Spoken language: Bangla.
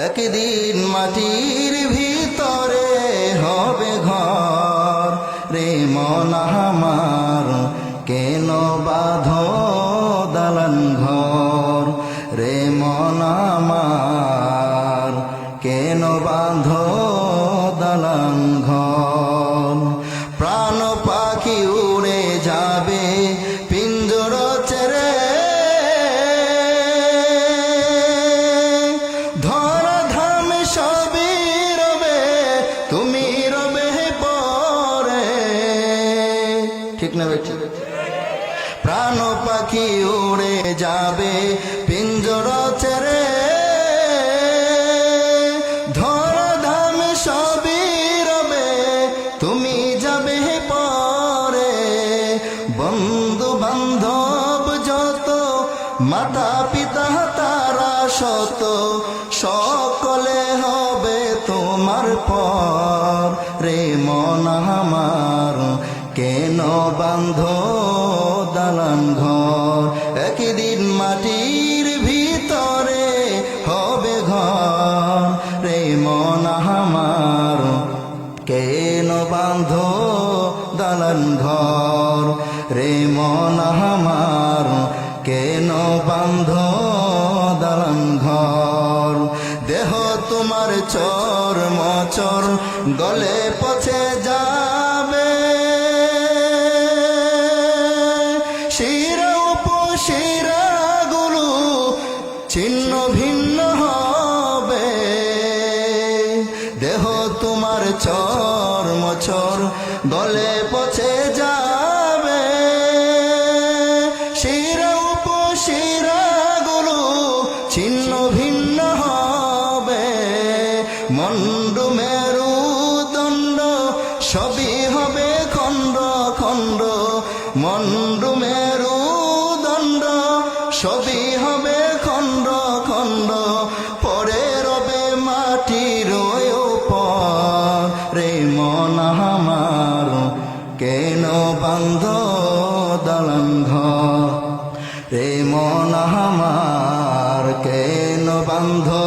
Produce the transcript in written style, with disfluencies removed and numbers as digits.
একদিন মাটির ভিতরে হবে ঘর রে মন আমার, কেন বাঁধো দালান ঘর রে মন আমার, কেন বাঁধো দালান ঘর। প্রাণ পাখি উড়ে যাবে পিঞ্জর ছেড়ে, ধরা ধাম সবই রবে, তুমি রবে পরে। ঠিক না বেটি? প্রাণ পাখি উড়ে যাবে পিঞ্জর ছেড়ে, ধরা ধাম সবই রবে, তুমি যাবে পরে। বন্ধু বান্ধব যত, মাতা পিতা তারা শত, সকলে হবে তোমার পর রে মন আমার, কেন বাঁধো দালান ঘর। একদিন মাটির ভিতরে হবে ঘর রে মন আমার, কেন বাঁধো দালান ঘর রে মন আমার, কেন বাঁধো দালান ঘর। দেহ তোমার চর মচর গলে পচে যাবে, শিরা উপশিরা গুলো ছিন্ন ভিন্ন হবে। দেহ তোমার চর মচর গলে পচে যাবে, শিরা উপশিরা গুলো ছিন্ন ভিন্ন হবে। মন্ড মেরুদণ্ড সবই হবে খণ্ড খণ্ড, মন্ড মেরুদণ্ড সবই হবে খণ্ড খণ্ড। পরে রবে মাটির উপর রে মন আমার, কেন বাঁধো দালান ঘর রে মন আমার, কেন বাঁধো